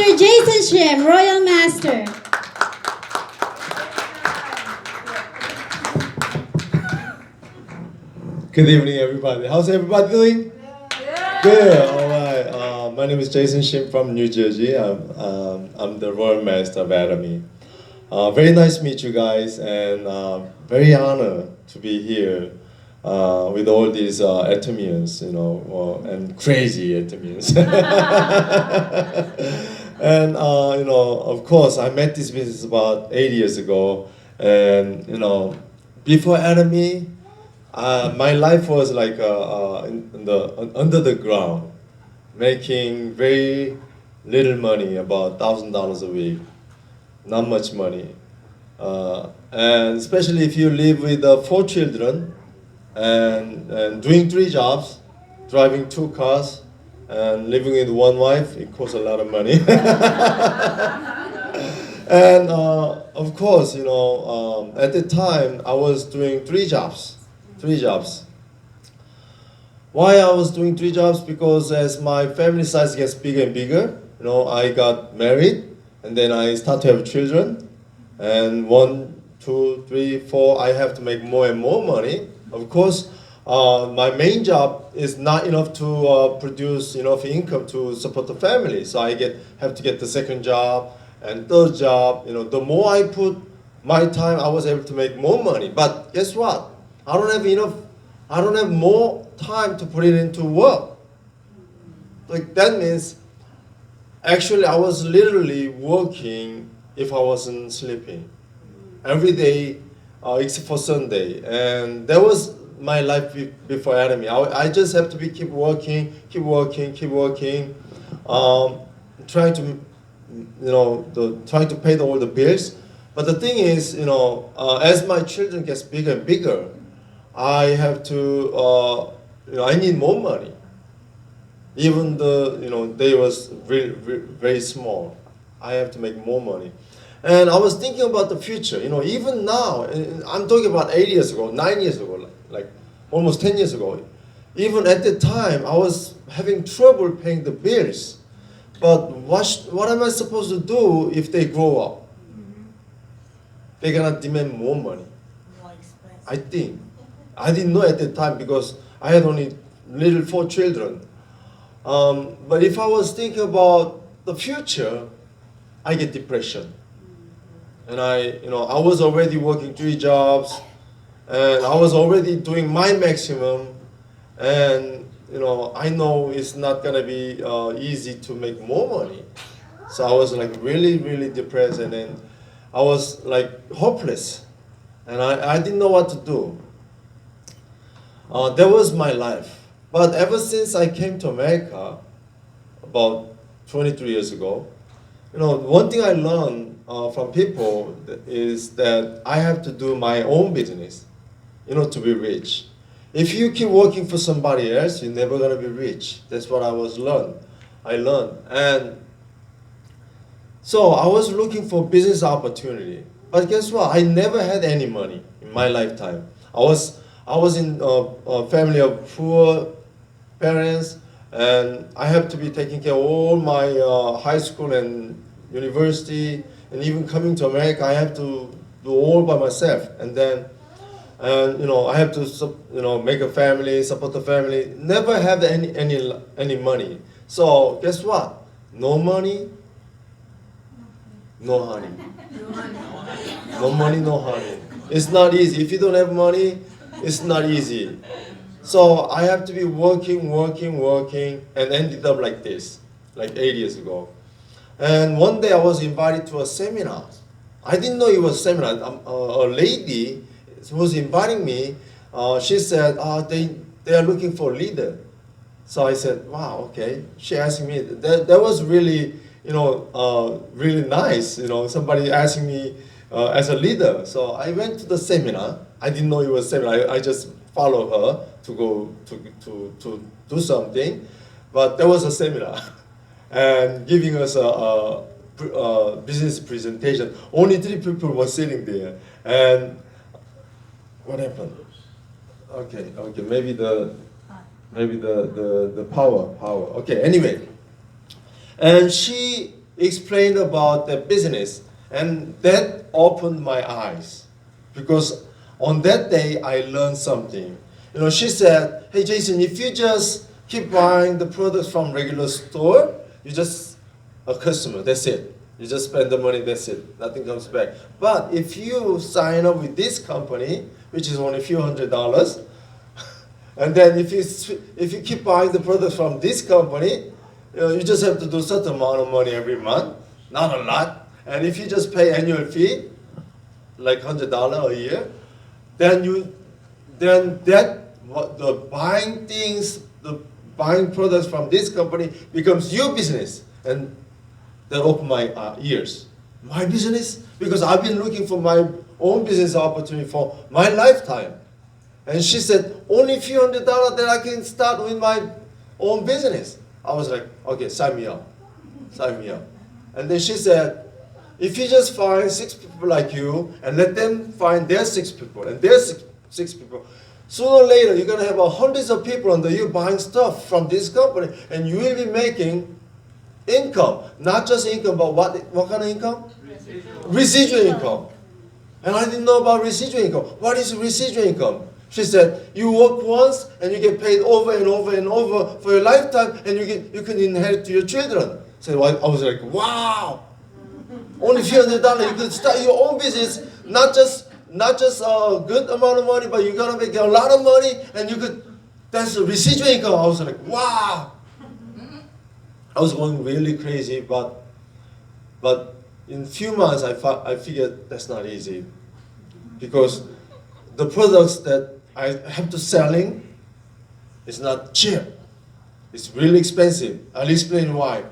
Mr. Jason Shim, Royal Master. Good evening, everybody. How's everybody doing? Good. All right. My name is Jason Shim from New Jersey. I'm the Royal Master of Atomy. Very nice to meet you guys, and very honored to be here with all these Atomians, and crazy Atomians. And of course, I met this business about 8 years ago, and before Atomy. My life was like under the ground, making very little money, about $1,000 a week, not much money. And especially if you live with 4 children and doing 3 jobs, driving 2 cars, and living with one wife, it costs a lot of money. And of course, at the time I was doing 3 jobs. 3 jobs. Why I was doing 3 jobs? Because as my family size gets bigger and bigger, I got married, and then I start to have children, and 1, 2, 3, 4, I have to make more and more money. Of course, my main job is not enough to produce enough income to support the family, so I have to get the second job and third job. The more I put my time, I was able to make more money. But guess what? I don't have more time to put it into work. Like that means, actually I was literally working if I wasn't sleeping. Every day, except for Sunday. And that was my life before Atomy. I just have to keep working, trying to, trying to pay all the bills. But the thing is, as my children gets bigger and bigger, I have to, I need more money. Even they was very small. I have to make more money. And I was thinking about the future. Even now, and I'm talking about 8 years ago, 9 years ago, like almost 10 years ago. Even at the time, I was having trouble paying the bills. But what am I supposed to do if they grow up? They're gonna demand more money. I think. I didn't know at the time because I had only little 4 children. But if I was thinking about the future, I get depression. And I was already working 3 jobs, and I was already doing my maximum, and I know it's not gonna be easy to make more money. So I was like really, really depressed, and then I was like hopeless, and I didn't know what to do. That was my life. But ever since I came to America about 23 years ago, one thing I learned from people is that I have to do my own business, to be rich. If you keep working for somebody else, you're never gonna be rich. That's what I learned. And so I was looking for business opportunity. But guess what? I never had any money in my lifetime. I was in a family of poor parents, and I have to be taking care of all my high school and university, and even coming to America, I have to do all by myself. And then, I have to make a family, support the family. Never have any money. So guess what? No money, no honey. No money, no honey. It's not easy. If you don't have money, it's not easy. So I have to be working, and ended up like this, like 8 years ago. And one day I was invited to a seminar. I didn't know it was a seminar. A lady was inviting me. She said, they are looking for a leader. So I said, wow, okay. She asked me. That was really, really nice. Somebody asking me as a leader. So I went to the seminar. I didn't know it was a seminar. I just followed her to go to do something. But there was a seminar and giving us a business presentation. Only 3 people were sitting there. And what happened? Okay, maybe the power. Okay, anyway. And she explained about the business, and that opened my eyes, because on that day I learned something. She said, "Hey Jason, if you just keep buying the products from regular store, you just a customer. That's it. You just spend the money. That's it. Nothing comes back. But if you sign up with this company, which is only a few $100s, and then if you keep buying the products from this company, you just have to do certain amount of money every month, not a lot. And if you just pay annual fee, like $100 a year, then the buying products from this company becomes your business." And that opened my ears. My business? Because I've been looking for my own business opportunity for my lifetime. And she said, "Only a few $100 that I can start with my own business." I was like, "Okay, sign me up. Sign me up." And then she said, "If you just find 6 people like you and let them find their 6 people and their six people, sooner or later you're going to have hundreds of people under you buying stuff from this company, and you will be making income. Not just income, but what kind of income? Residual income." And I didn't know about residual income. What is residual income? She said, "You work once and you get paid over and over and over for your lifetime, and you can inherit to your children." So I was like, wow. Only a few $100, you could start your own business, not just a good amount of money, but you're gonna make a lot of money, and that's a residual income. I was like, wow. I was going really crazy, but in a few months I figured that's not easy, because the products that I have to selling is not cheap. It's really expensive. I'll explain why.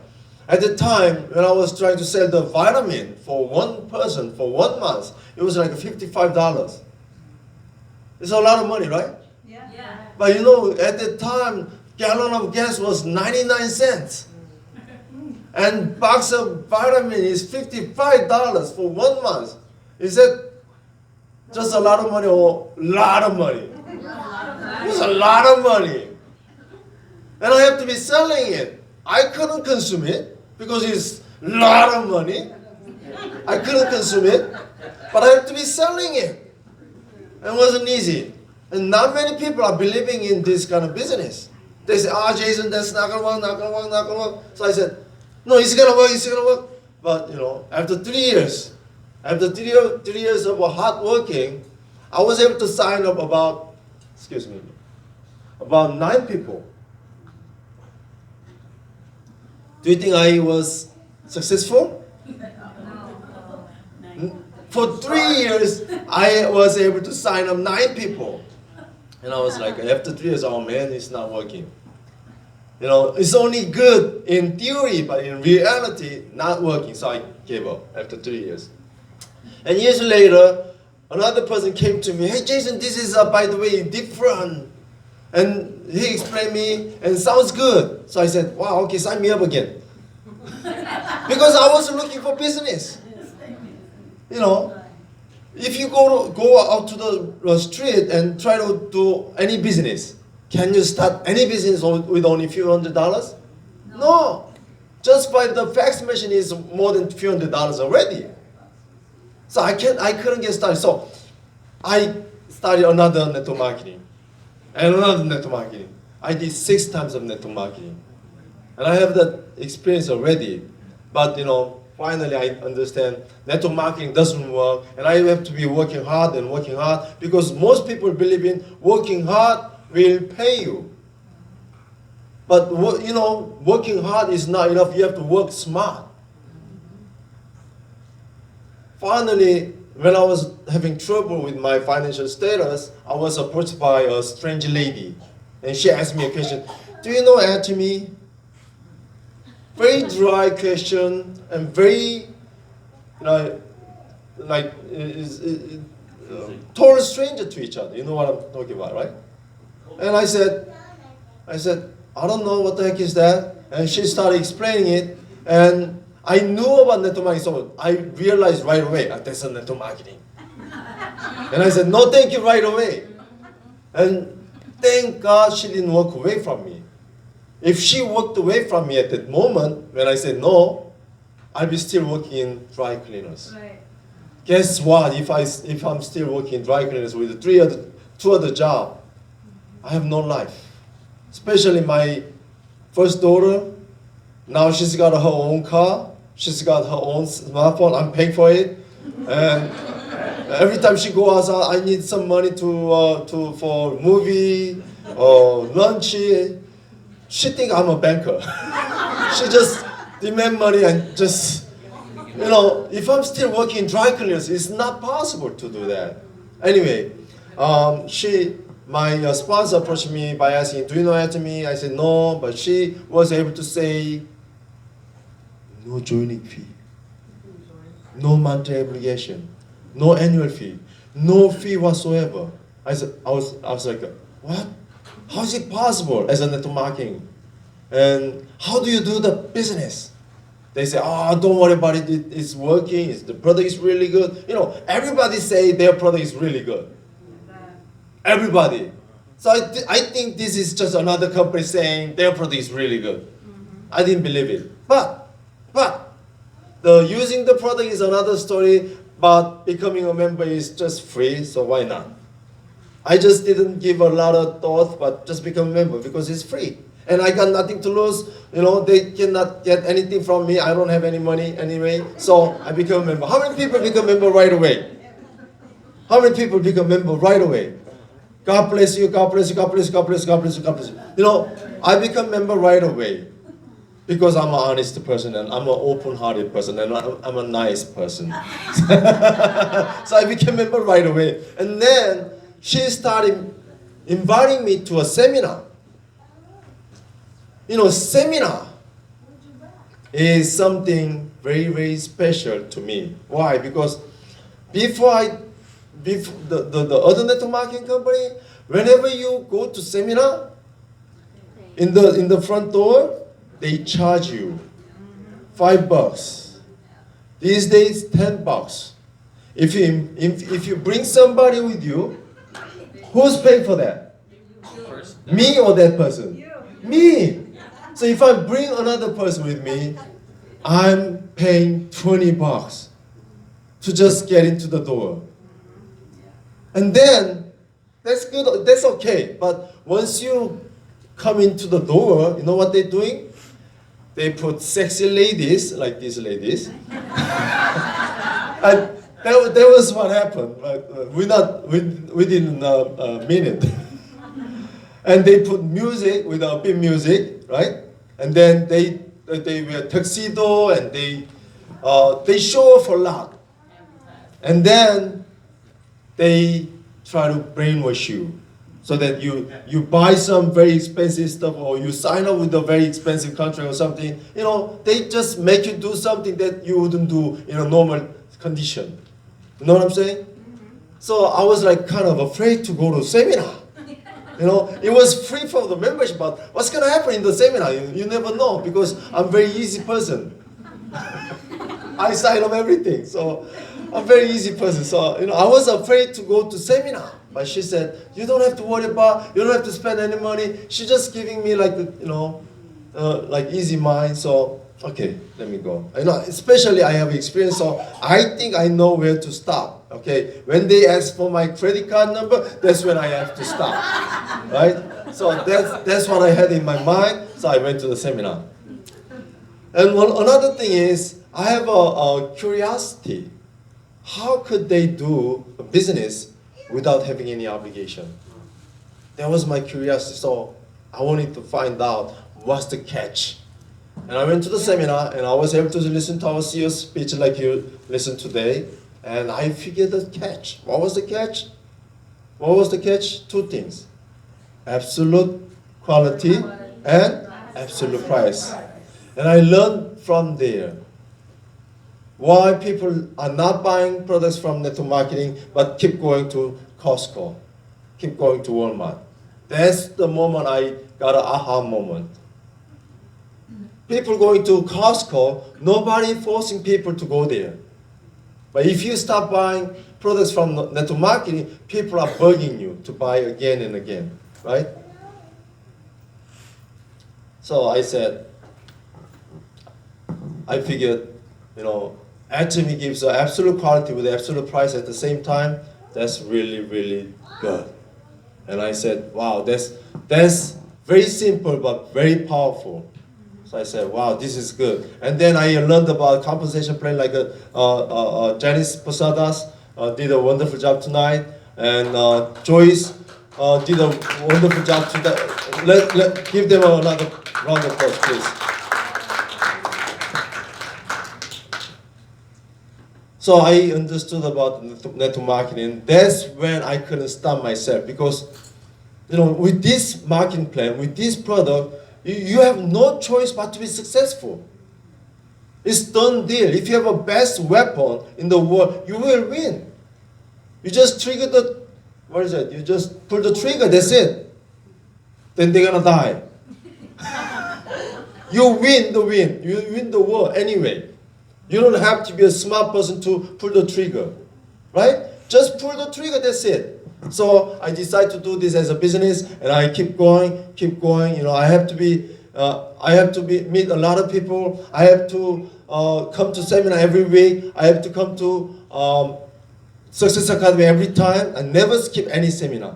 At the time when I was trying to sell the vitamin for one person for 1 month, it was like $55. It's a lot of money, right? Yeah. But at the time, gallon of gas was 99 cents. And box of vitamin is $55 for 1 month. Is that just a lot of money or a lot of money? It's a lot of money. And I have to be selling it. I couldn't consume it because it's a lot of money. I couldn't consume it, but I have to be selling it. It wasn't easy. And not many people are believing in this kind of business. They say, Jason, that's not going to work, not going to work, not going to work. So I said, no, it's going to work, it's going to work. But, after 3 years, after 3 years of hard working, I was able to sign up about 9 people. Do you think I was successful? For 3 years, I was able to sign up 9 people. And I was like, after 3 years, oh man, it's not working. It's only good in theory, but in reality, not working. So I gave up after 3 years. And years later, another person came to me, "Hey Jason, this is, by the way, different." And he explained me, and it sounds good. So I said, wow, okay, sign me up again. Because I was looking for business. If you go out to the street and try to do any business, can you start any business with only a few $100s? No. Just by the fax machine is more than a few $100s already. So I couldn't get started. So I started another network marketing and another network marketing. I did 6 times of network marketing. And I have that experience already. But finally I understand network marketing doesn't work, and I have to be working hard, because most people believe in working hard will pay you. But working hard is not enough. You have to work smart. Finally, when I was having trouble with my financial status, I was approached by a strange lady, and she asked me a question. "Do you know Atomy?" Very dry question, and very total stranger to each other. You know what I'm talking about, right? And I said, "I don't know what the heck is that." And she started explaining it, and I knew about network marketing, so I realized right away, that's a network marketing. And I said, "No, thank you," right away. And thank God she didn't walk away from me. If she walked away from me at that moment, when I said no, I'll be still working in dry cleaners. Right. Guess what? If I'm still working in dry cleaners with two other jobs, I have no life. Especially my first daughter. Now she's got her own car. She's got her own smartphone. I'm paying for it, and every time she goes out, I need some money for movie or lunch. She think I'm a banker. She just demand money and just, if I'm still working in dry cleaners, it's not possible to do that. Anyway, my sponsor approached me by asking, do you know Atomy? I said no, but she was able to say, no joining fee, no monthly obligation, no annual fee, no fee whatsoever. I was like, what? How is it possible as a network marketing? And how do you do the business? They say, oh, don't worry about it. It's working. The product is really good. Everybody say their product is really good. Everybody. So I think this is just another company saying their product is really good. I didn't believe it. But the using the product is another story. But becoming a member is just free. So why not? I just didn't give a lot of thought, but just become a member because it's free. And I got nothing to lose. They cannot get anything from me. I don't have any money anyway. So I become a member. How many people become a member right away? How many people become a member right away? God bless you, God bless you, God bless you, God bless you, God bless you, God bless you. I become a member right away because I'm an honest person and I'm an open-hearted person and I'm a nice person. So I became a member right away. And then she started inviting me to a seminar. Seminar is something very, very special to me. Why? Because before the other network marketing company, whenever you go to seminar, in the front door, they charge you $5. These days, $10. If you bring somebody with you, who's paying for that? Me or that person? Me. So if I bring another person with me, I'm paying $20 to just get into the door. And then, that's good, that's okay. But once you come into the door, you know what they're doing? They put sexy ladies, like these ladies. And that was what happened. But within a minute. And they put music with upbeat music, right? And then they wear tuxedo and they show off a lot. And then they try to brainwash you so that you buy some very expensive stuff or you sign up with a very expensive contract or something. They just make you do something that you wouldn't do in a normal condition. You know what I'm saying? So I was like kind of afraid to go to seminar. It was free for the membership, but what's going to happen in the seminar? You never know because I'm a very easy person. I sign up everything, so I'm a very easy person. So, I was afraid to go to seminar. But she said, you don't have to worry about, you don't have to spend any money. She's just giving me like easy mind. So, okay, let me go. Especially I have experience, so I think I know where to stop. Okay, when they ask for my credit card number, that's when I have to stop, right? So that's what I had in my mind. So I went to the seminar. And another thing is, I have a curiosity. How could they do a business without having any obligation? That was my curiosity. So I wanted to find out what's the catch. And I went to the seminar, and I was able to listen to our CEO's speech like you listened today. And I figured the catch. What was the catch? What was the catch? Two things. Absolute quality and absolute price. And I learned from there why people are not buying products from network marketing but keep going to Costco, keep going to Walmart. That's the moment I got an aha moment. People going to Costco, nobody forcing people to go there. But if you start buying products from network marketing, people are bugging you to buy again and again, right? So I said, I figured Atomy gives absolute quality with absolute price at the same time. That's really, really good. And I said, wow, that's very simple but very powerful. So I said, wow, this is good. And then I learned about compensation plan like Janice Posadas did a wonderful job tonight. And Joyce did a wonderful job today. Let give them another round of applause, please. So I understood about network marketing. That's when I couldn't stop myself because, with this marketing plan, with this product, you have no choice but to be successful. It's done deal. If you have a best weapon in the world, you will win. You just trigger you just pull the trigger, that's it. Then they're gonna die. You win the war anyway. You don't have to be a smart person to pull the trigger, right? Just pull the trigger, that's it. So I decided to do this as a business, and I keep going. I have to meet a lot of people. I have to come to seminar every week. I have to come to Success Academy every time. I never skip any seminar,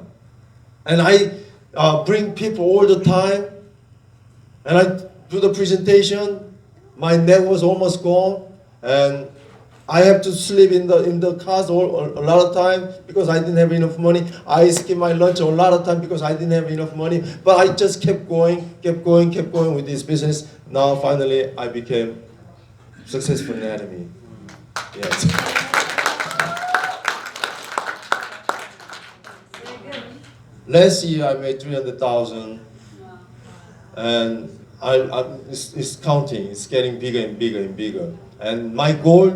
and I bring people all the time, and I do the presentation. My neck was almost gone. And I have to sleep in the cars a lot of time because I didn't have enough money. I skip my lunch a lot of time because I didn't have enough money. But I just kept going with this business. Now finally I became successful in Atomy. Yes. Last year I made 300,000, and it's counting. It's getting bigger and bigger and bigger. And my goal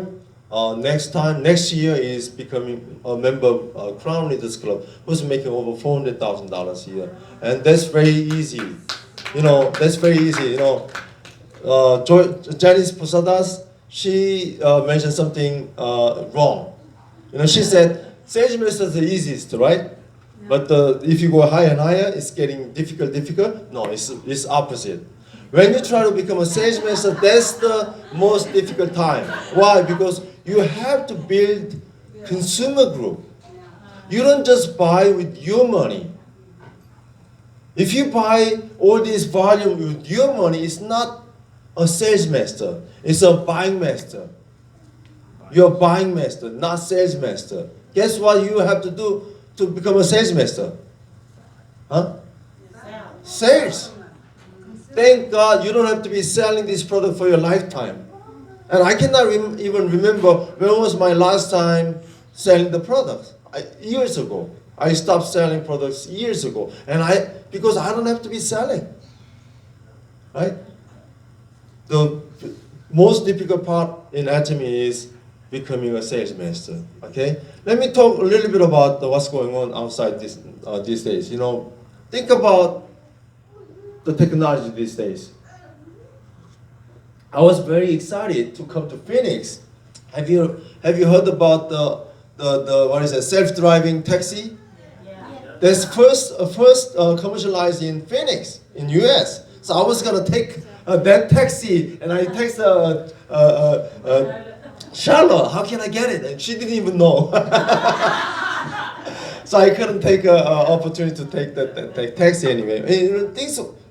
next year is becoming a member of Crown Leaders Club, who's making over $400,000 a year. And that's very easy. That's very easy. Janice Posadas, she mentioned something wrong. She said, sales master is the easiest, right? But if you go higher and higher, it's getting difficult. No, it's opposite. When you try to become a sales master, that's the most difficult time. Why? Because you have to build consumer group. You don't just buy with your money. If you buy all this volume with your money, it's not a sales master. It's a buying master. You're a buying master, not sales master. Guess what you have to do to become a sales master? Huh? Sales. Thank God you don't have to be selling this product for your lifetime. And I cannot even remember when was my last time selling the product. Years ago. I stopped selling products years ago. Because I don't have to be selling. Right? The most difficult part in Atomy is becoming a sales master. Okay? Let me talk a little bit about what's going on outside these days. Think about the technology these days. I was very excited to come to Phoenix. Have you heard about the self-driving taxi? Yeah. That's first commercialized in Phoenix in US. So I was gonna take that taxi, and I text Charlotte, how can I get it? And she didn't even know. So I couldn't take an opportunity to take that taxi anyway.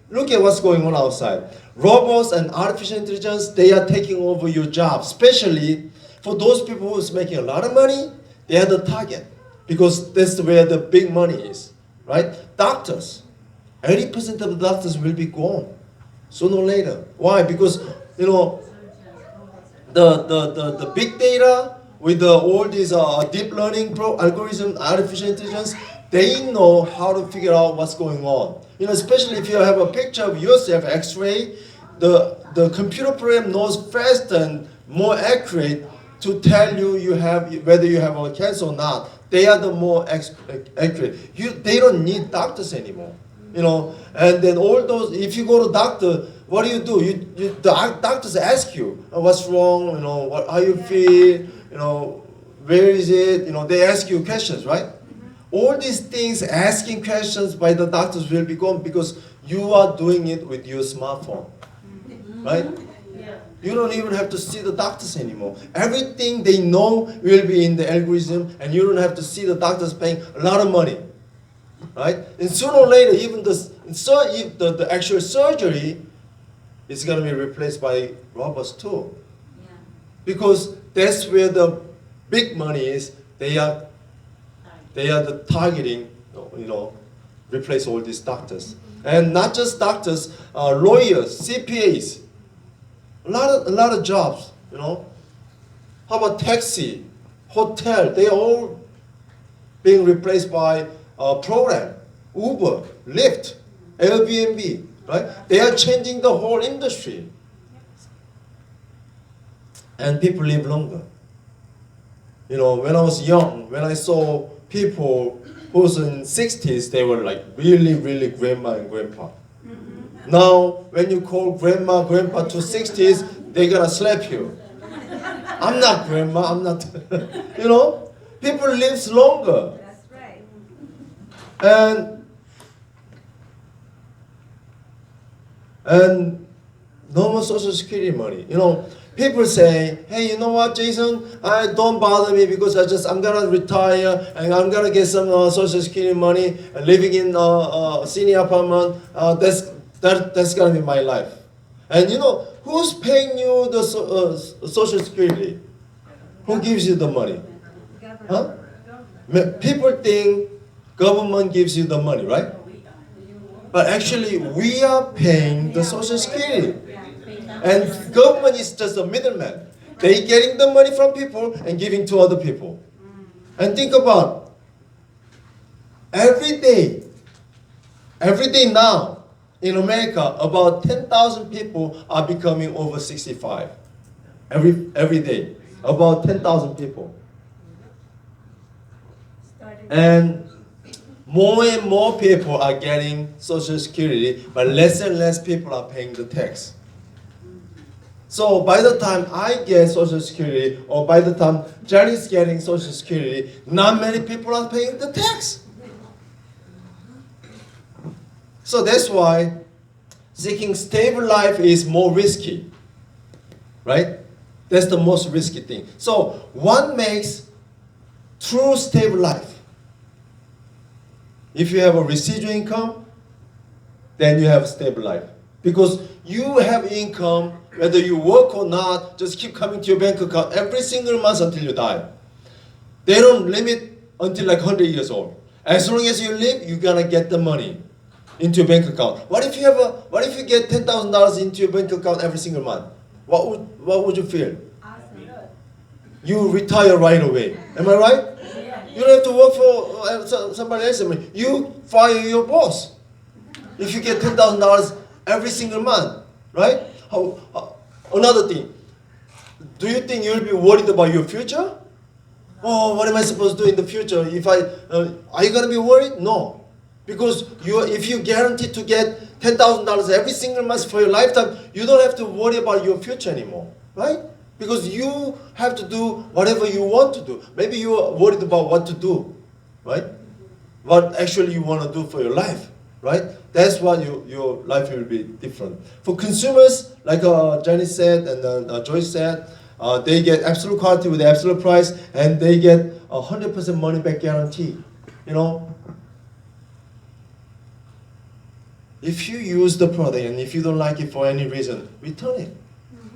Look at what's going on outside. Robots and artificial intelligence, they are taking over your job, especially for those people who's making a lot of money. They are the target because that's where the big money is, right? Doctors, 80% of the doctors will be gone sooner or later. Why? Because the big data with all these deep learning algorithm, artificial intelligence, they know how to figure out what's going on. Especially if you have a picture of yourself, X-ray, the computer program knows faster and more accurate to tell you whether you have a cancer or not. They are the more accurate. They don't need doctors anymore. And then all those. If you go to doctor, what do? The doctors ask you what's wrong. How you feel. Where is it? They ask you questions, right? All these things, asking questions by the doctors will be gone because you are doing it with your smartphone, right? You don't even have to see the doctors anymore. Everything they know will be in the algorithm, and you don't have to see the doctors paying a lot of money, right? And sooner or later, even the actual surgery is going to be replaced by robots too, because that's where the big money is. They are the targeting, replace all these doctors, and not just doctors, lawyers, CPAs. A lot of jobs, How about taxi, hotel? They are all being replaced by program, Uber, Lyft, Airbnb, right? They are changing the whole industry. And people live longer. When I was young, when I saw people who was in 60s, they were like really, really grandma and grandpa. Now, when you call grandma, grandpa to 60s, they're gonna slap you. I'm not grandma, I'm not, people live longer. That's right. And no more social security money. People say, hey, you know what, Jason? Don't bother me because I'm gonna retire and I'm gonna get some social security money and living in a senior apartment. That's gonna be my life. And who's paying you the social security? Who gives you the money? Huh? People think government gives you the money, right? But actually, we are paying the social security. And government is just a middleman. They getting the money from people and giving to other people. And think about every day now in America, about 10,000 people are becoming over 65. Every day, about 10,000 people. And more people are getting Social Security, but less and less people are paying the tax. So by the time I get Social Security, or by the time Johnny's getting Social Security, not many people are paying the tax. So that's why seeking stable life is more risky, right? That's the most risky thing. So what makes true stable life? If you have a residual income, then you have a stable life. Because you have income, whether you work or not, just keep coming to your bank account every single month until you die. They don't limit until like 100 years old. As long as you live, you're gonna get the money into your bank account. What if you get $10,000 into your bank account every single month? What would you feel? Awesome. You retire right away. Am I right? You don't have to work for somebody else. You fire your boss if you get $10,000 every single month, right? Another thing, do you think you'll be worried about your future? Oh, what am I supposed to do in the future? Are you going to be worried? No. Because if you guaranteed to get $10,000 every single month for your lifetime, you don't have to worry about your future anymore, right? Because you have to do whatever you want to do. Maybe you are worried about what to do, right? What actually you want to do for your life, right? That's why your life will be different. For consumers, like Jenny said and Joyce said, they get absolute quality with absolute price, and they get 100% money back guarantee. If you use the product and if you don't like it for any reason, return it.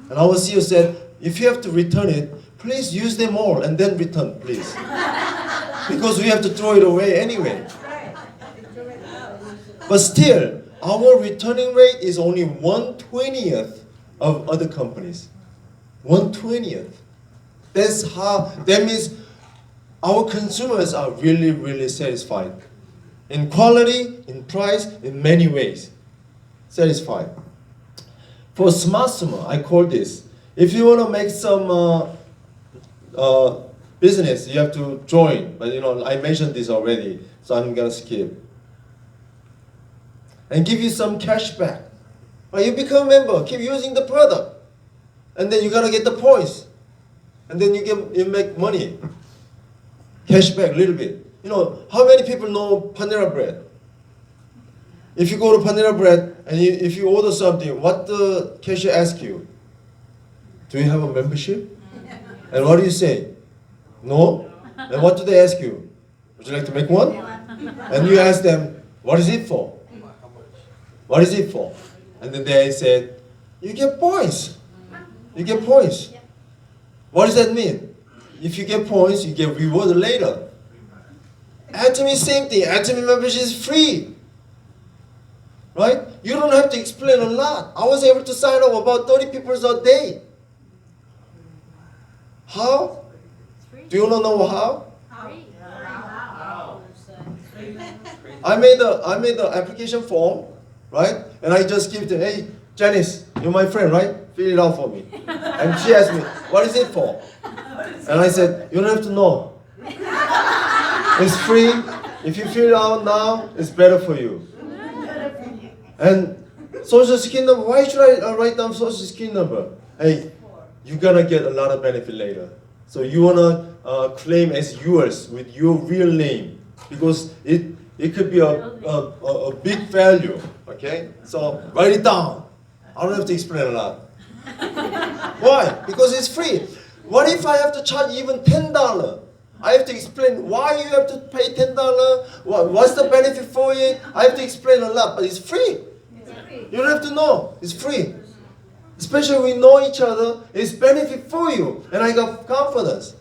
And our CEO said, if you have to return it, please use them all and then return, please. Because we have to throw it away anyway. But still, our returning rate is only 1/20th of other companies. 1/20th. That means our consumers are really, really satisfied. In quality, in price, in many ways. Satisfied. For smart summer, I call this. If you want to make some business, you have to join. But I mentioned this already, so I'm going to skip. And give you some cash back. But you become a member, keep using the product. And then you're going to get the points. And then you make money. Cash back a little bit. How many people know Panera Bread? If you go to Panera Bread and if you order something, what the cashier asks you? Do you have a membership? And what do you say? No? And what do they ask you? Would you like to make one? And you ask them, what is it for? What is it for? And then they said, you get points. You get points. What does that mean? If you get points, you get rewarded later. Atomy, same thing. Atomy membership is free. Right? You don't have to explain a lot. I was able to sign up about 30 people a day. How? Do you not know how? I made the application form, right? And I just give them, hey, Janice, you're my friend, right? Fill it out for me. And she asked me, what is it for? And I said, you don't have to know. It's free. If you fill it out now, it's better for you. And social security number, why should I write down social security number? Hey, you're gonna get a lot of benefit later. So you wanna claim as yours with your real name because it could be a big value, okay? So write it down. I don't have to explain a lot. Why? Because it's free. What if I have to charge even $10? I have to explain why you have to pay $10. What's the benefit for it? I have to explain a lot, but it's free. You don't have to know. It's free. Especially we know each other, it's benefit for you. And I got confidence.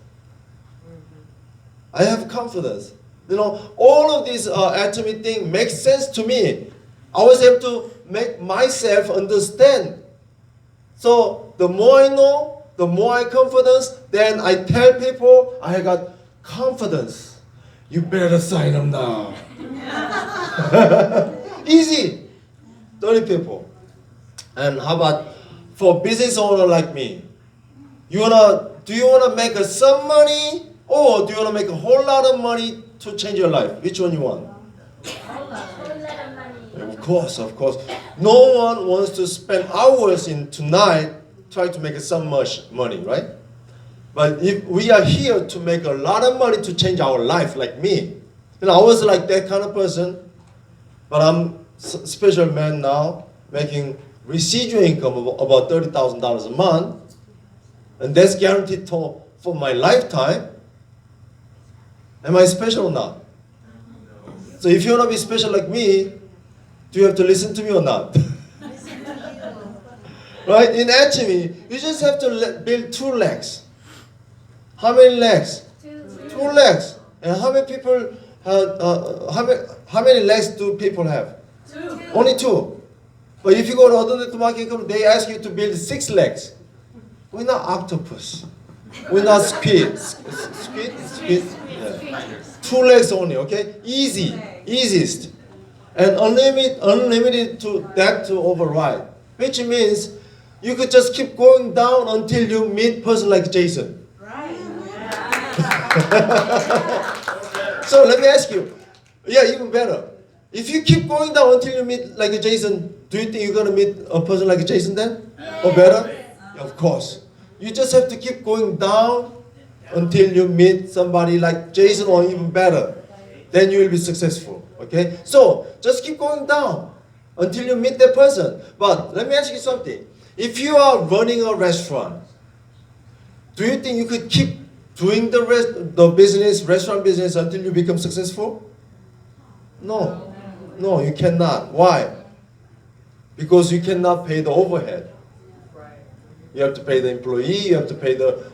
I have confidence. You know, all of this Atomy thing makes sense to me. I was able to make myself understand. So the more I know, the more I confidence, then I tell people I got confidence. You better sign them now. Easy. 30 people. And how about for business owner like me? Do you wanna make some money or do you wanna make a whole lot of money to change your life? Which one you want? Of course. No one wants to spend hours in tonight trying to make some much money, right? But if we are here to make a lot of money to change our life, like me, I was like that kind of person, but I'm a special man now, making residual income of about $30,000 a month, and that's guaranteed for my lifetime. Am I special or not? So if you want to be special like me, do you have to listen to me or not? Right? In Atomy, you just have to build 2 legs. How many legs? 2 legs. And how many people? How many legs do people have? 2. Only 2. But if you go to other network marketing company, they ask you to build 6 legs. We're not octopus. We're not squid. Squid? Yeah. 2 legs only. Okay, easiest, and unlimited to override, which means you could just keep going down until you meet person like Jason. So let me ask you, even better. If you keep going down until you meet like a Jason, do you think you're gonna meet a person like a Jason then? Or better? Of course. You just have to keep going down until you meet somebody like Jason or even better. Then you will be successful. Okay? So just keep going down until you meet that person. But let me ask you something. If you are running a restaurant, do you think you could keep doing the restaurant business until you become successful? No, you cannot. Why? Because you cannot pay the overhead. You have to pay the employee, you have to pay the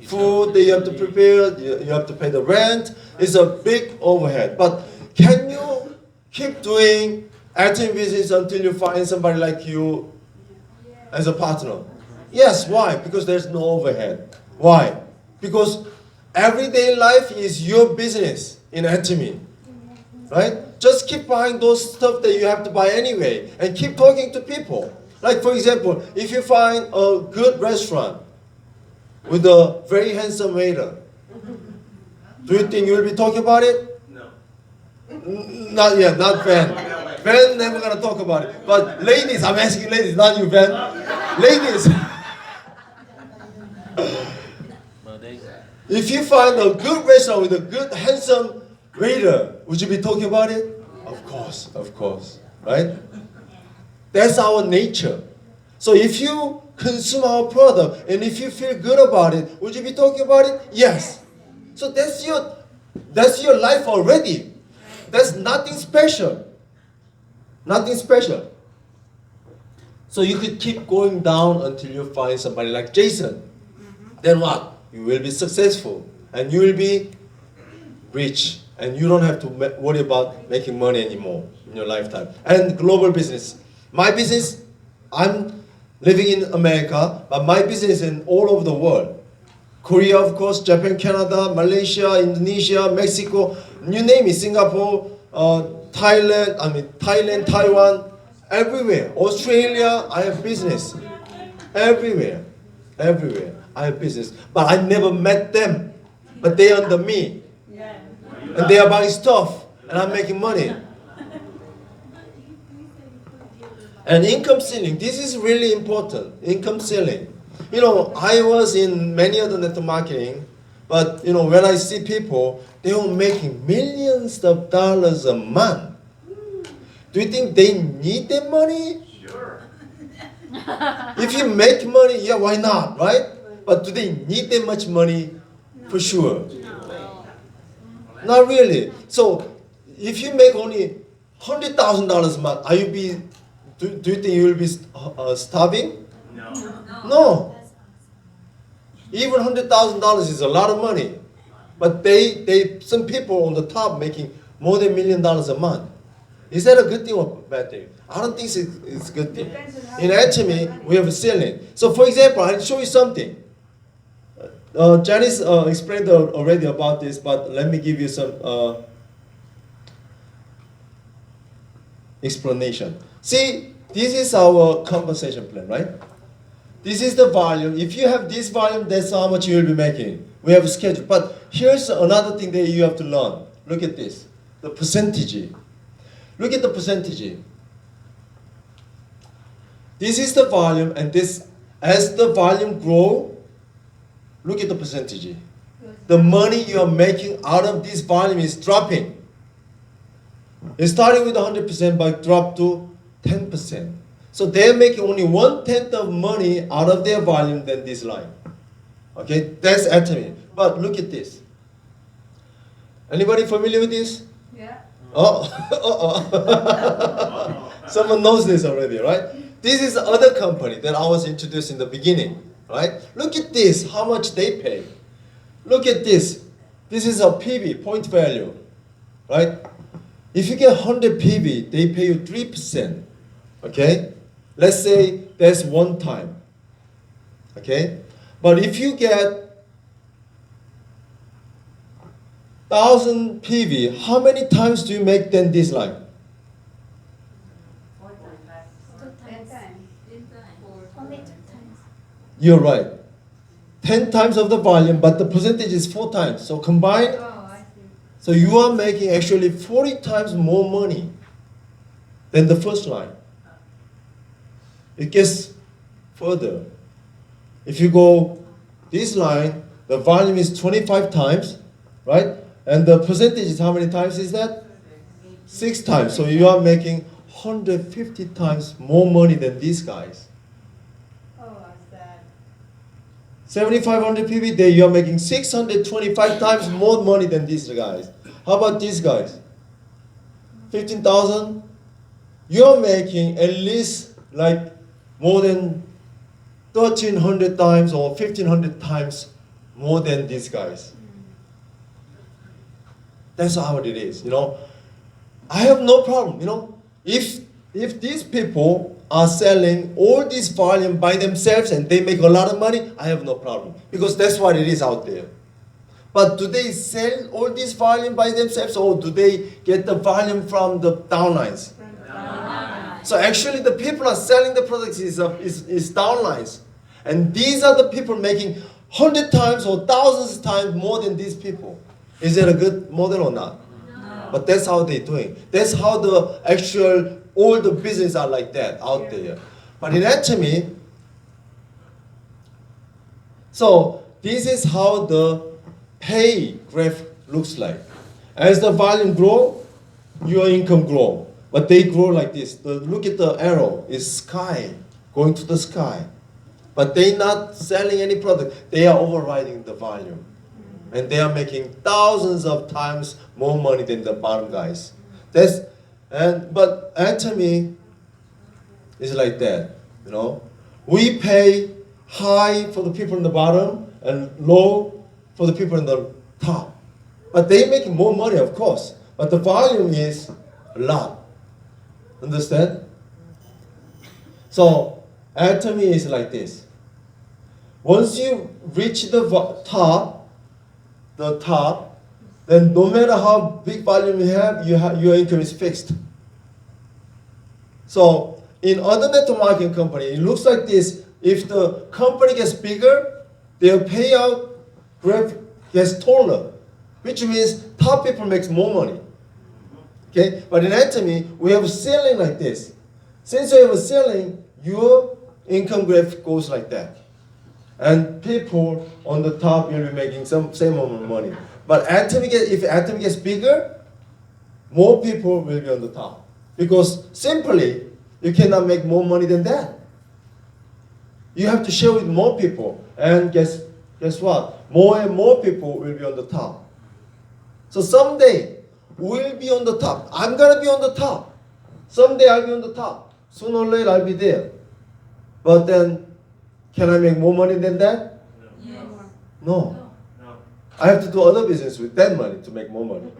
food that you have to prepare, you have to pay the rent. It's a big overhead. But can you keep doing Atomy business until you find somebody like you as a partner? Yes, why? Because there's no overhead. Why? Because everyday life is your business in Atomy. Right? Just keep buying those stuff that you have to buy anyway and keep talking to people. Like for example, if you find a good restaurant with a very handsome waiter, do you think you will be talking about it? No. Not yet, not Ben. Ben never gonna talk about it. But ladies, I'm asking ladies, not you, Ben. Ladies. If you find a good restaurant with a good handsome waiter, would you be talking about it? Of course, right? That's our nature. So if you consume our product, and if you feel good about it, would you be talking about it? Yes. So that's your life already. That's nothing special. Nothing special. So you could keep going down until you find somebody like Jason. Then what? You will be successful and you will be rich, and you don't have to worry about making money anymore in your lifetime. And global business. My business, I'm living in America, but my business is in all over the world. Korea, of course, Japan, Canada, Malaysia, Indonesia, Mexico, you name it, Singapore, Thailand, Taiwan, everywhere. Australia, I have business. Everywhere. I have business. But I never met them. But they under me. And they are buying stuff. And I'm making money. And income ceiling. This is really important. Income ceiling. I was in many other network marketing. But, when I see people, they are making millions of dollars a month. Do you think they need that money? Sure. If you make money, yeah, why not, right? But do they need that much money? For sure. Not really. So, if you make only $100,000 a month, do you think you will be starving? No. No. Even $100,000 is a lot of money. But some people on the top making more than $1 million a month. Is that a good thing or bad thing? I don't think it's a good thing. In Atomy, we have a ceiling. So for example, I'll show you something. Janice explained already about this, but let me give you some explanation. See, this is our compensation plan, right? This is the volume. If you have this volume, that's how much you will be making. We have a schedule. But here's another thing that you have to learn. Look at this. The percentage. Look at the percentage. This is the volume, and as the volume grow, look at the percentage. The money you are making out of this volume is dropping. It's starting with 100%, but drop to 10%. So they're making only 1/10 of money out of their volume than this line. Okay, that's Atomy. But look at this. Anybody familiar with this? Yeah. Oh, someone knows this already, right? This is the other company that I was introduced in the beginning, right? Look at this, how much they pay. Look at this. This is a PV, point value, right? If you get 100 PV, they pay you 3%, okay? Let's say that's one time, okay? But if you get 1,000 PV, how many times do you make then this line? 10 times. Only 2 times. You're right. 10 times of the volume, but the percentage is 4 times. So combined, Oh, I see. so you are making actually 40 times more money than the first line. It gets further. If you go this line, the volume is 25 times, right? And the percentage is how many times is that? 6 times. So you are making 150 times more money than these guys. Oh, what's that? 7,500 PV day, you are making 625 times more money than these guys. How about these guys? 15,000? You are making at least like more than 1,300 times or 1,500 times more than these guys. That's how it is, I have no problem, If these people are selling all this volume by themselves and they make a lot of money, I have no problem. Because that's what it is out there. But do they sell all this volume by themselves, or do they get the volume from the downlines? So actually the people are selling the products is downlines. And these are the people making 100 times or thousands of times more than these people. Is that a good model or not? No. But that's how they're doing. That's how all the business are like that out there. But in Atomy, so this is how the pay graph looks like. As the volume grow, your income grow. But they grow like this. Look at the arrow. It's sky, going to the sky. but they're not selling any product. They are overriding the volume. And they are making thousands of times more money than the bottom guys. But Atomy is like that, you know. We pay high for the people in the bottom and low for the people in the top. But they make more money, of course. But the volume is a lot. Understand? So Atomy is like this. Once you reach the top, then no matter how big volume you have, your income is fixed. So in other network marketing company, it looks like this. If the company gets bigger, their payout graph gets taller, which means top people makes more money. Okay, but in Atomy, we have a ceiling like this. Since you have a ceiling, your income graph goes like that. And people on the top will be making same amount of money. But if Atomy gets bigger, more people will be on the top. Because simply, you cannot make more money than that. You have to share with more people. And guess what? More and more people will be on the top. So someday, we'll be on the top. I'm going to be on the top. Someday I'll be on the top. Sooner or later I'll be there. But then, can I make more money than that? Yes. No. I have to do other business with that money to make more money.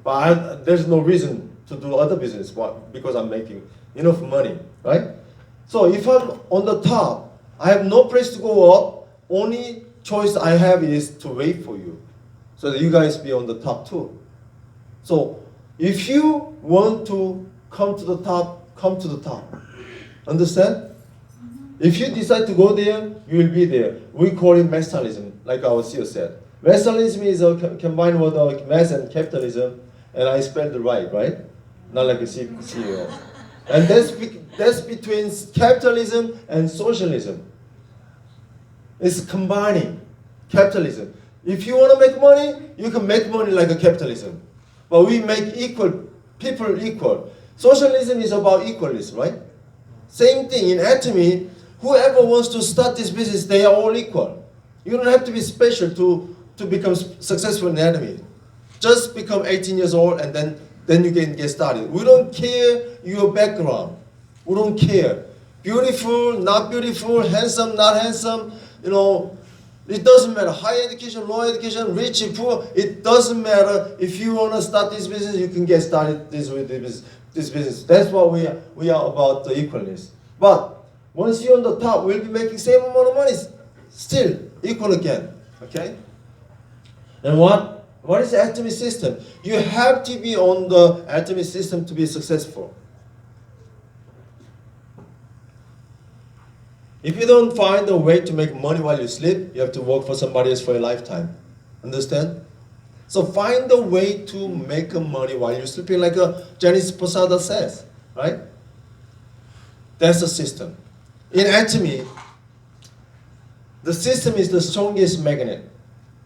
But there's no reason to do other business because I'm making enough money, right? So if I'm on the top, I have no place to go up. Only choice I have is to wait for you, so that you guys be on the top too. So if you want to come to the top, come to the top. Understand? If you decide to go there, you will be there. We call it massalism, like our CEO said. Massalism is a combined word of mass and capitalism, and I spelled it right? Not like a CEO. And that's between capitalism and socialism. It's combining capitalism. If you want to make money, you can make money like a capitalism. But we make people equal. Socialism is about equalness, right? Same thing in Atomy. Whoever wants to start this business, they are all equal. You don't have to be special to become successful in Atomy. Just become 18 years old and then you can get started. We don't care your background. We don't care. Beautiful, not beautiful, handsome, not handsome. You know, it doesn't matter. High education, low education, rich, poor. It doesn't matter. If you want to start this business, you can get started this business. That's what we are about, the equalness. But once you're on the top, we'll be making same amount of money, still equal again. Okay? And what is the Atomy system? You have to be on the Atomy system to be successful. If you don't find a way to make money while you sleep, you have to work for somebody else for a lifetime. Understand? So find a way to make money while you're sleeping, like Janice Posada says, right? That's the system. In Atomy, the system is the strongest magnet.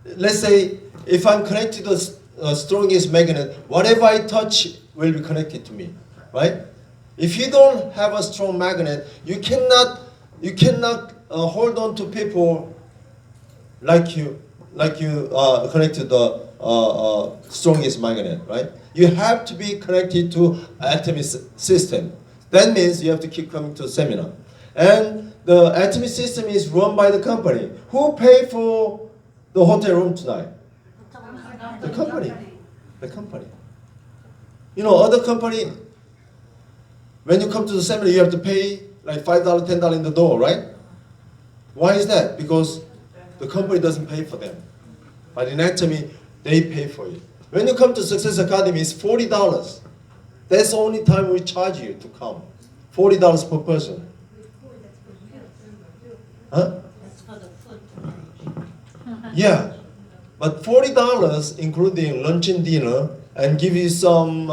Let's say if I'm connected to the strongest magnet, whatever I touch will be connected to me, right? If you don't have a strong magnet, you cannot hold on to people like you connect to the strongest magnet, right? You have to be connected to Atomy system. That means you have to keep coming to the seminar. And the Atomy system is run by the company. Who paid for the hotel room tonight? The company. The company. You know, other company, when you come to the seminar, you have to pay like $5, $10 in the door, right? Why is that? Because the company doesn't pay for them. But in Atomy, they pay for it. When you come to Success Academy, it's $40. That's the only time we charge you to come. $40 per person. Huh? That's for the food. Yeah. But $40 including lunch and dinner, and give you some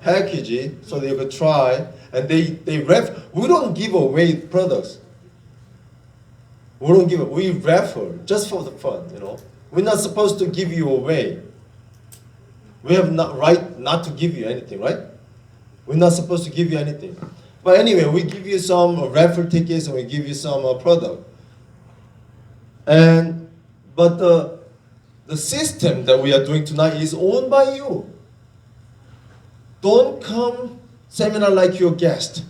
package so that you could try. And we don't give away products. We raffle just for the fun, you know. We're not supposed to give you away. We have not right not to give you anything, right? We're not supposed to give you anything. But anyway, we give you some raffle tickets and we give you some product. But the system that we are doing tonight is owned by you. Don't come seminar like your guest.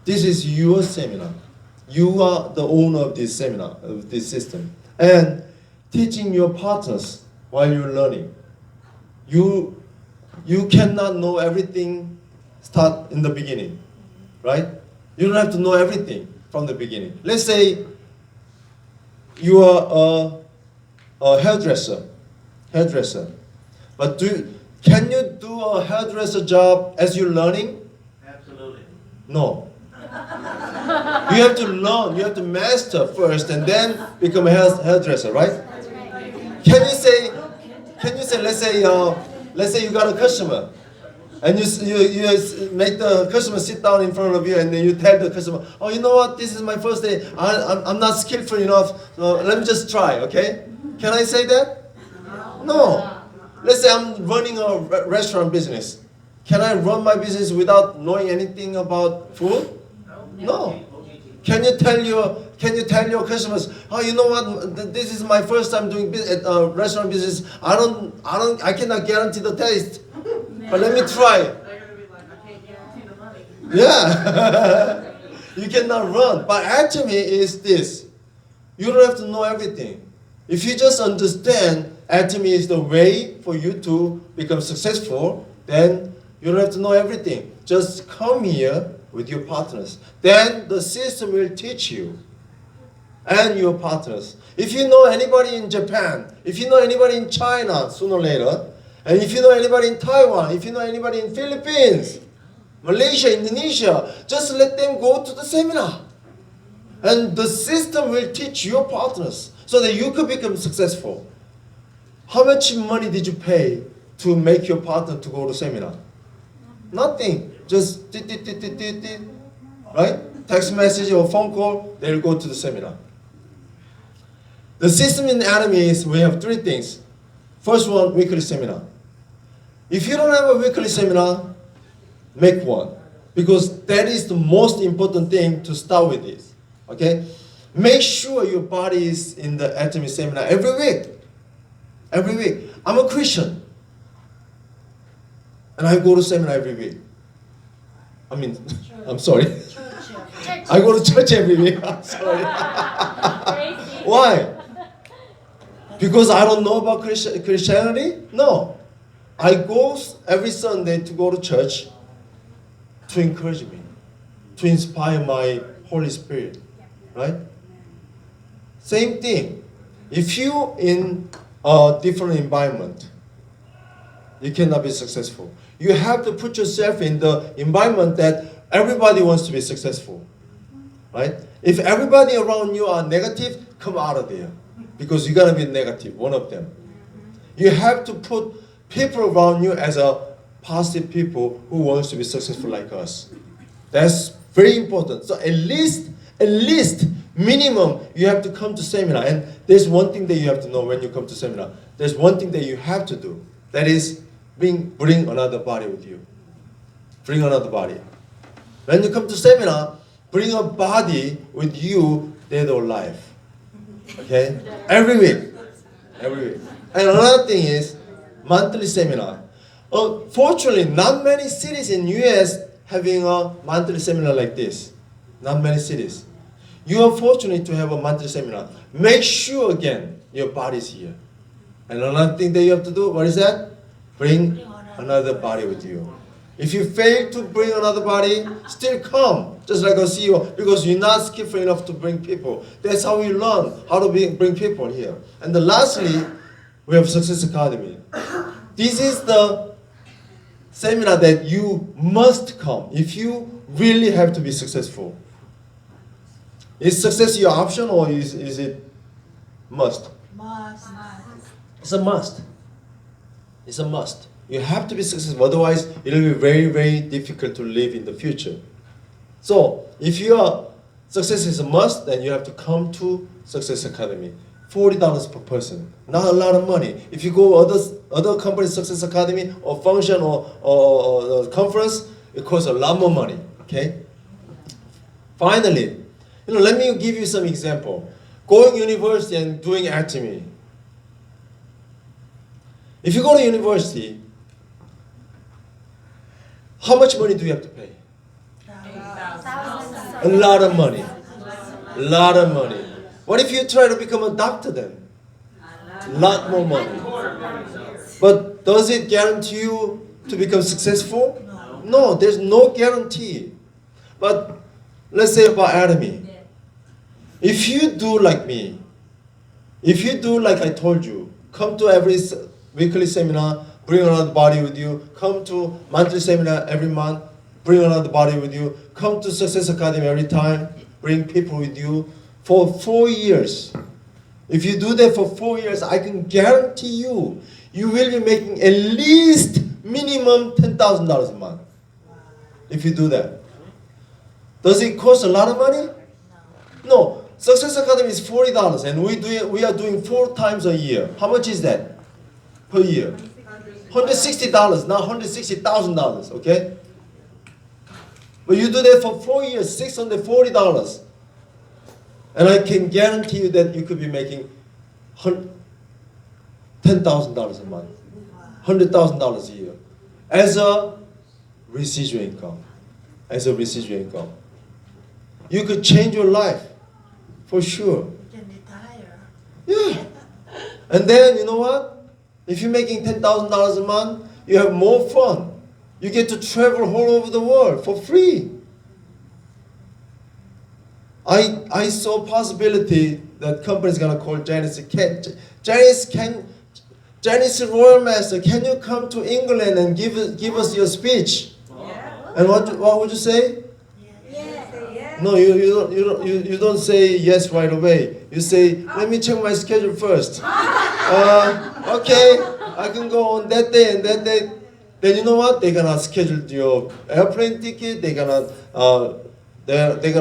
This is your seminar. You are the owner of this seminar, of this system. And teaching your partners while you're learning. You cannot know everything start in the beginning, right? You don't have to know everything from the beginning. Let's say you are a hairdresser, but can you do a hairdresser job as you're learning? Absolutely. No. You have to learn, you have to master first and then become a hairdresser, right? That's right. Can you say, let's say you got a customer, and you make the customer sit down in front of you, and then you tell the customer, oh, you know what, this is my first day, I'm not skillful enough, so let me just try, okay? Can I say that? No. Let's say I'm running a restaurant business. Can I run my business without knowing anything about food? No. Can you tell your customers, oh, you know what, this is my first time doing restaurant business. I cannot guarantee the taste, but let me try. They're going to be like, I can't guarantee the money. Yeah. You cannot run. But Atomy is this. You don't have to know everything. If you just understand Atomy is the way for you to become successful, then you don't have to know everything. Just come here with your partners. Then the system will teach you and your partners. If you know anybody in Japan, if you know anybody in China sooner or later, and if you know anybody in Taiwan, if you know anybody in Philippines, Malaysia, Indonesia, just let them go to the seminar. And the system will teach your partners so that you could become successful. How much money did you pay to make your partner to go to seminar? Nothing. Just right? Text message or phone call, they'll go to the seminar. The system in Atomy is we have three things. First one, weekly seminar. If you don't have a weekly seminar, make one. Because that is the most important thing to start with this. Okay? Make sure your body is in the Atomy seminar every week. Every week. I'm a Christian. And I go to seminar every week. I'm sorry. I go to church every week. I'm sorry. Why? Because I don't know about Christianity? No. I go every Sunday to go to church to encourage me, to inspire my Holy Spirit. Right? Same thing. If you in a different environment, you cannot be successful. You have to put yourself in the environment that everybody wants to be successful. Right? If everybody around you are negative, come out of there. Because you're going to be negative, one of them. You have to put people around you as a positive people who wants to be successful like us. That's very important. So at least, minimum, you have to come to seminar. And there's one thing that you have to know when you come to seminar. There's one thing that you have to do. That is, bring another body with you. Bring another body. When you come to seminar, bring a body with you dead or alive. Okay? Every week. Every week. And another thing is, monthly seminar. Fortunately, not many cities in US having a monthly seminar like this. Not many cities. You are fortunate to have a monthly seminar. Make sure again your body's here. And another thing that you have to do, what is that? Bring another body with you. If you fail to bring another body, still come, just like a CEO, because you're not skillful enough to bring people. That's how we learn how to bring people here. And then lastly, we have Success Academy. This is the seminar that you must come if you really have to be successful. Is success your option or is it must? Must. It's a must. It's a must. You have to be successful, otherwise it will be very, very difficult to live in the future. So, if your success is a must, then you have to come to Success Academy. $40 per person, not a lot of money. If you go other companies' Success Academy or function or conference, it costs a lot more money. Okay. Finally, let me give you some example. going university and doing Atomy. If you go to university, how much money do you have to pay? A lot of money. A lot of money. What if you try to become a doctor then? A lot more money. But does it guarantee you to become successful? No, there's no guarantee. But let's say about Atomy. If you do like me, if you do like I told you, come to every weekly seminar, bring another body with you, come to monthly seminar every month, bring another body with you, come to Success Academy every time, bring people with you for 4 years. If you do that for 4 years, I can guarantee you, you will be making at least minimum $10,000 a month. If you do that. Does it cost a lot of money? No. Success Academy is $40 and we are doing 4 times a year. How much is that per year? $160, not $160,000, okay? But you do that for 4 years, $640. And I can guarantee you that you could be making $10,000 a month, $100,000 a year as a residual income. As a residual income. You could change your life, for sure. Yeah. And then, you know what? If you're making $10,000 a month, you have more fun. You get to travel all over the world for free. I saw a possibility that company is gonna call Janice. Janice Royal Master, can you come to England and give us your speech? Yeah. And what would you say? No, you don't say yes right away. You say, let me check my schedule first. Okay, I can go on that day and that day. Then you know what? They're gonna schedule your airplane ticket. They're gonna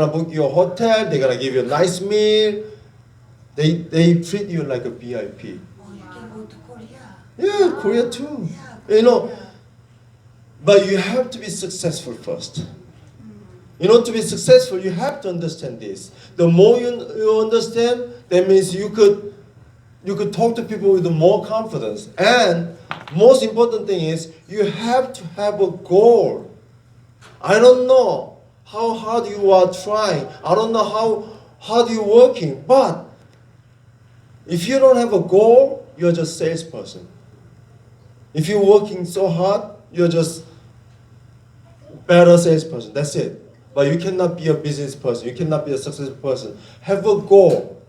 book your hotel. They're gonna give you a nice meal. They treat you like a VIP. Oh, you can go to Korea. Yeah, Korea too. Yeah, You know, Korea. but you have to be successful first. You know, to be successful, you have to understand this. The more you understand, that means you could talk to people with more confidence. And most important thing is, you have to have a goal. I don't know how hard you are trying. I don't know how hard you're working. But if you don't have a goal, you're just a salesperson. If you're working so hard, you're just better salesperson. That's it. But you cannot be a business person. You cannot be a successful person. Have a goal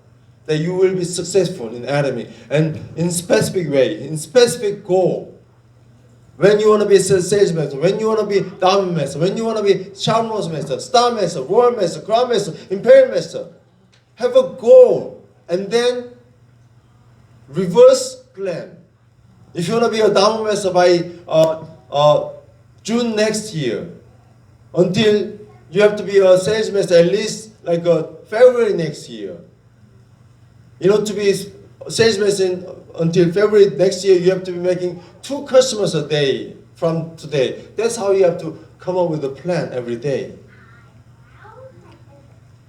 that you will be successful in Atomy. And in specific way, in specific goal. When you want to be a sales master, when you want to be diamond master, when you want to be Sharpnose master, star master, royal master, crown master, imperial master. Have a goal. And then reverse plan. If you want to be a diamond master by June next year, until you have to be a sales master at least like February next year. You know, to be a sales master until February next year, you have to be making 2 customers a day from today. That's how you have to come up with a plan every day.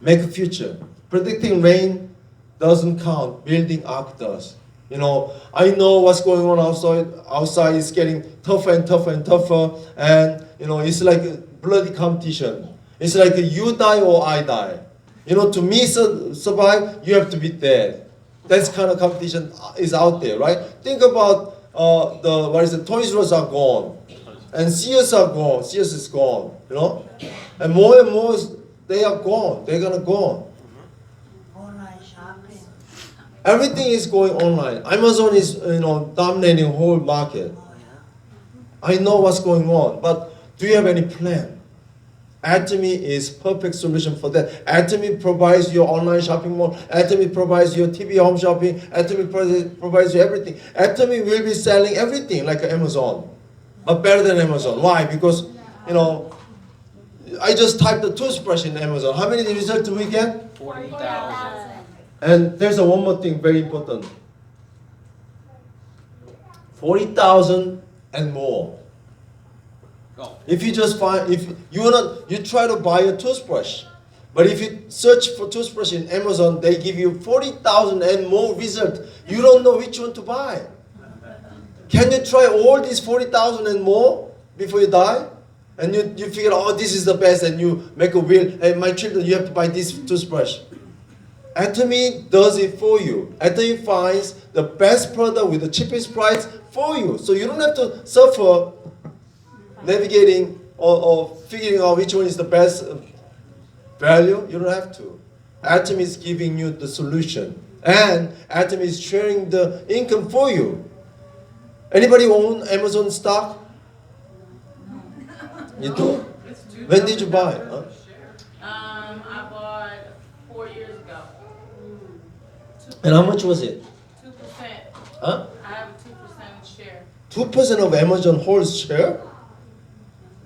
Make a future. Predicting rain doesn't count. Building ark does. You know, I know what's going on outside. Outside is getting tougher and tougher and tougher. And, you know, it's like a bloody competition. It's like you die or I die. You know, to me survive, you have to be dead. That kind of competition is out there, right? Think about Toys R Us are gone. And Sears are gone. Sears is gone, you know? And more, they are gone. They're gonna go. Online shopping. Everything is going online. Amazon is, you know, dominating the whole market. Oh, yeah. I know what's going on, but do you have any plan? Atomy is perfect solution for that. Atomy provides your online shopping mall. Atomy provides your TV home shopping. Atomy provides you everything. Atomy will be selling everything like Amazon, but better than Amazon. Why? Because, you know, I just typed the toothbrush in Amazon. How many results do we get? 40,000. And there's one more thing very important. 40,000 and more. If you just find, if you try to buy a toothbrush, But if you search for toothbrush in Amazon, they give you 40,000 and more results. You don't know which one to buy. Can you try all these 40,000 and more before you die? And you figure, oh, this is the best, and you make a will. Hey, my children, you have to buy this toothbrush. Atomy does it for you. Atomy finds the best product with the cheapest price for you. So you don't have to suffer navigating or figuring out which one is the best value. You don't have to. Atomy is giving you the solution. And Atomy is sharing the income for you. Anybody own Amazon stock? You do? When did you buy it? Huh? I bought 4 years ago. And how much was it? 2%. Huh? I have a 2% share. 2% of Amazon holds share?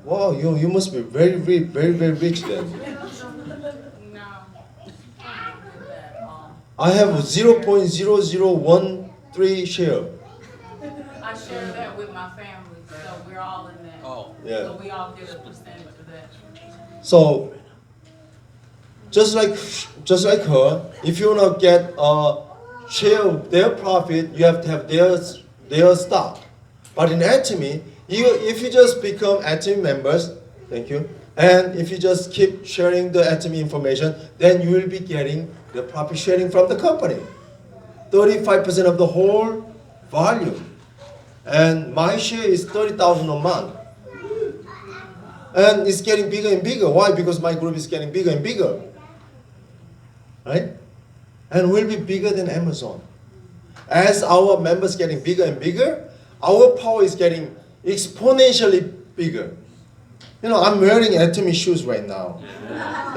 Wow, you must be very rich then. No. I don't do that at all. I have 0.0013 share. I share that with my family, so we're all in that. Yeah. So we all get a percentage of that. So just like her, if you wanna get a share of their profit, you have to have their stock. But in Atomy, if you just become Atomy members, thank you, and if you just keep sharing the Atomy information, then you will be getting the profit sharing from the company. 35% of the whole value. And my share is 30,000 a month. And it's getting bigger and bigger. Why? Because my group is getting bigger and bigger. Right? And we'll be bigger than Amazon. As our members getting bigger and bigger, our power is getting exponentially bigger. You know, I'm wearing Atomy shoes right now.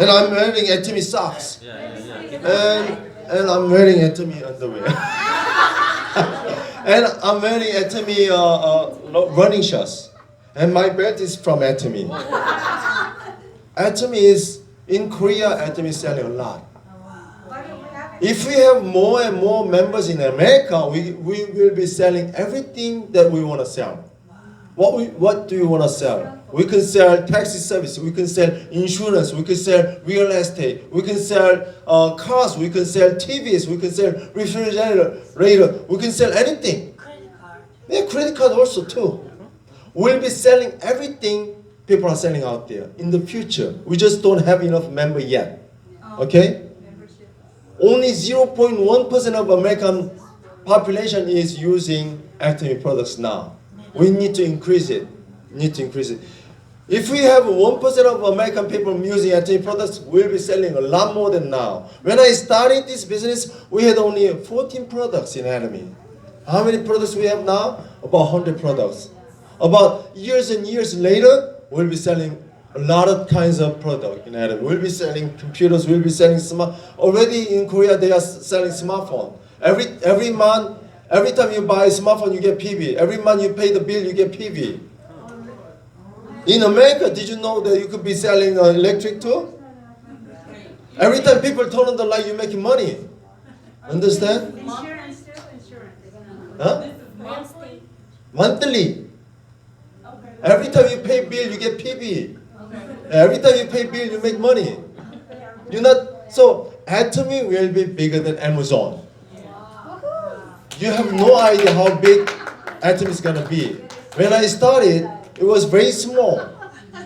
And I'm wearing Atomy socks. And I'm wearing Atomy underwear. And I'm wearing Atomy running shorts. And my belt is from Atomy. Atomy is, in Korea, Atomy is selling a lot. If we have more and more members in America, we will be selling everything that we want to sell. What do you want to sell? We can sell taxi service, we can sell insurance, we can sell real estate, we can sell cars, we can sell TVs, we can sell refrigerator, we can sell anything. Credit card. Yeah, credit card also too. We'll be selling everything people are selling out there in the future. We just don't have enough members yet. Okay? Only 0.1% of American population is using Atomy products now. We need to increase it. If we have 1% of American people using Atomy products, we'll be selling a lot more than now. When I started this business, we had only 14 products in Atomy. How many products we have now? About 100 products. About years and years later, we'll be selling a lot of kinds of product in Atomy. We'll be selling computers, we'll be selling already in Korea they are selling smartphone. Every month, every time you buy a smartphone, you get PV. Every month you pay the bill, you get PV. In America, did you know that you could be selling electric too? Every time people turn on the light, you're making money. Understand? Insurance. Huh? Monthly. Monthly. Every time you pay bill, you get PV. Every time you pay bill, you make money. You're not so Atomy will be bigger than Amazon. You have no idea how big Atomy is gonna be. When I started, it was very small.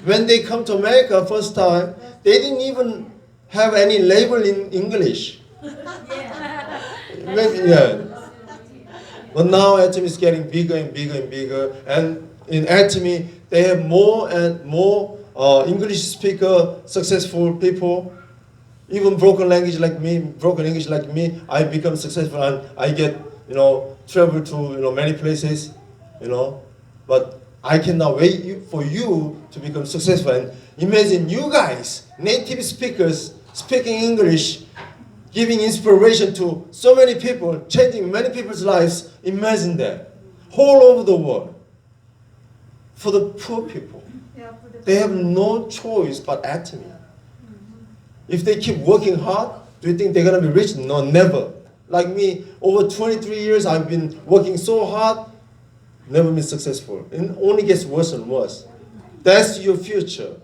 When they come to America first time, they didn't even have any label in English. Maybe, yeah. But now Atomy is getting bigger and bigger and bigger. And in Atomy, they have more and more English speaker successful people. Even broken English like me, I become successful and I get, travel to, many places, But I cannot wait for you to become successful. And imagine you guys, native speakers, speaking English, giving inspiration to so many people, changing many people's lives. Imagine that. All over the world. For the poor people. They have no choice but Atomy. If they keep working hard, do you think they're going to be rich? No, never. Like me, over 23 years, I've been working so hard, never been successful. It only gets worse and worse. That's your future.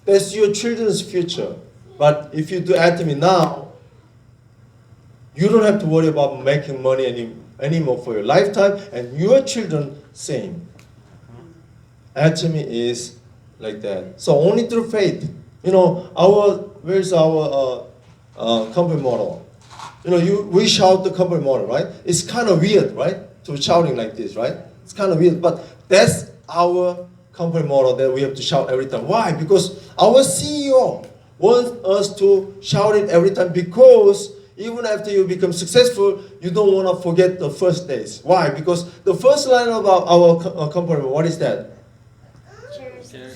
That's your children's future. But if you do Atomy now, you don't have to worry about making money anymore for your lifetime, and your children same. Atomy is like that. So only through faith. You know, where's our company model? You know, we shout the company model, right? It's kind of weird, right? To shouting like this, right? It's kind of weird, but that's our company model that we have to shout every time. Why? Because our CEO wants us to shout it every time, because even after you become successful, you don't want to forget the first days. Why? Because the first line of our company, what is that?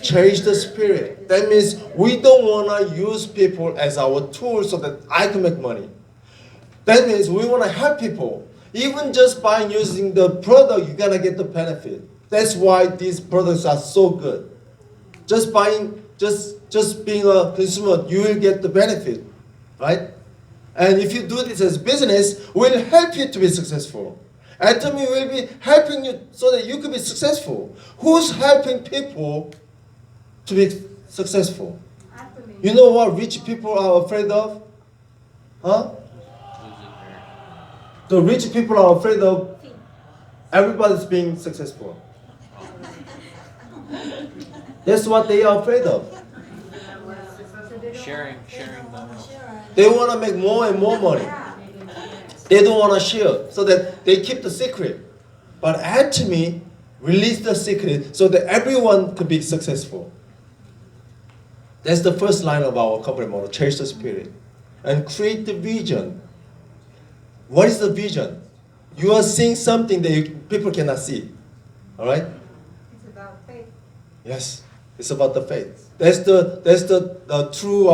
Cherish the spirit. That means we don't want to use people as our tool so that I can make money. That means we want to help people. Even just by using the product, you're going to get the benefit. That's why these products are so good. Just being a consumer, you will get the benefit, right? And if you do this as business, we'll help you to be successful. Atomy will be helping you so that you can be successful. Who's helping people to be successful? You know what rich people are afraid of? Huh? The rich people are afraid of everybody's being successful. That's what they are afraid of. Sharing the wealth. They want to make more and more money. They don't want to share, so that they keep the secret. But Atomy release the secret so that everyone could be successful. That's the first line of our company model, cherish the spirit. And create the vision. What is the vision? You are seeing something that people cannot see. All right? It's about faith. Yes, it's about the faith. That's the true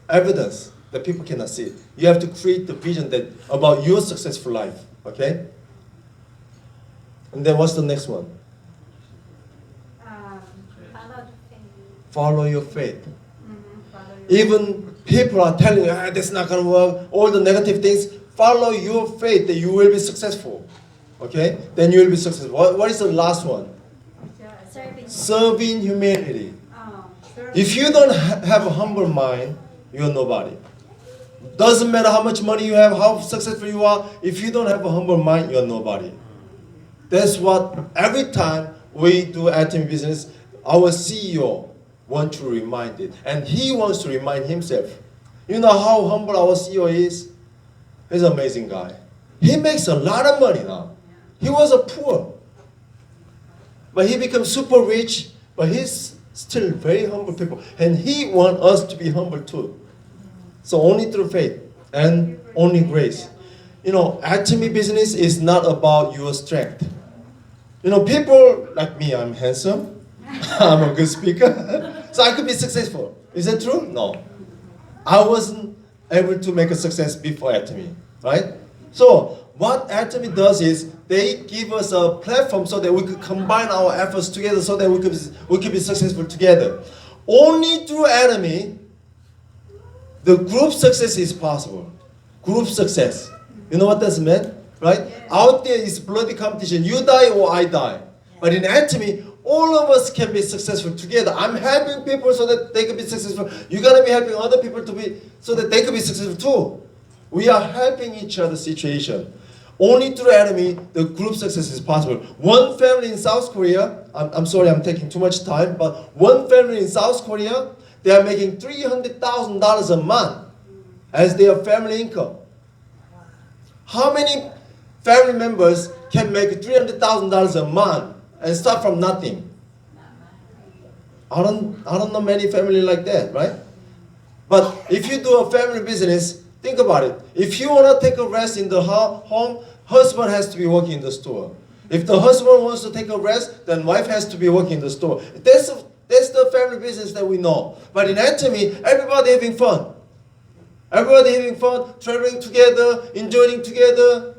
evidence that people cannot see. You have to create the vision that about your successful life. Okay? And then what's the next one? Follow your faith. Even people are telling you, that's not going to work, all the negative things, follow your faith that you will be successful. Okay? Then you will be successful. What is the last one? Serving humanity. If you don't have a humble mind, you're nobody. Doesn't matter how much money you have, how successful you are, if you don't have a humble mind, you're nobody. That's what every time we do Atomy business, our CEO wants to remind it. And he wants to remind himself. You know how humble our CEO is? He's an amazing guy. He makes a lot of money now. He was a poor. But he becomes super rich, but he's still very humble people. And he wants us to be humble too. So only through faith and only grace. You know, Atomy business is not about your strength. You know, people like me, I'm handsome, I'm a good speaker, so I could be successful. Is that true? No. I wasn't able to make a success before Atomy, right? So what Atomy does is they give us a platform so that we could combine our efforts together so that we could be successful together. Only through Atomy, the group success is possible. Group success. You know what that means? Right? Out there is bloody competition. You die or I die. But in Atomy, all of us can be successful together. I'm helping people so that they can be successful. You're going to be helping other people to be so that they can be successful too. We are helping each other's situation. Only through Atomy, the group success is possible. One family in South Korea, I'm sorry I'm taking too much time, but one family in South Korea, they are making $300,000 a month as their family income. How many family members can make $300,000 a month and start from nothing? I don't know many families like that, right? But if you do a family business, think about it. If you want to take a rest in the home, husband has to be working in the store. If the husband wants to take a rest, then wife has to be working in the store. That's the family business that we know. But in Atomy, everybody having fun. Everybody having fun, traveling together, enjoying together,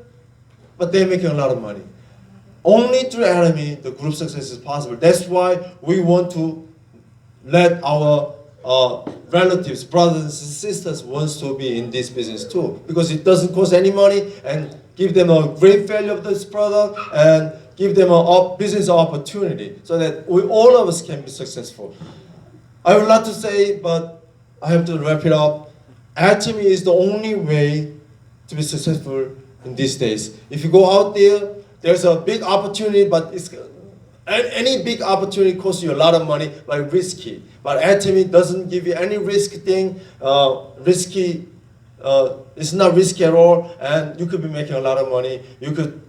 but they're making a lot of money. Only through Atomy, the group success is possible. That's why we want to let our relatives, brothers and sisters wants to be in this business too. Because it doesn't cost any money and give them a great value of this product and give them a business opportunity so that all of us can be successful. I would like to say, but I have to wrap it up. Atomy is the only way to be successful in these days. If you go out there, there's a big opportunity, but any big opportunity costs you a lot of money, but risky. But Atomy doesn't give you any risk thing. It's not risky at all, and you could be making a lot of money. You could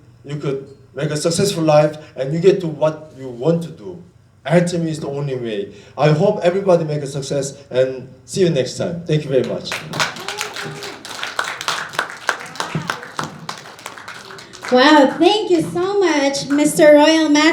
make a successful life, and you get to what you want to do. Atomy is the only way. I hope everybody make a success, and see you next time. Thank you very much. Wow, thank you so much, Mr. Royal Master.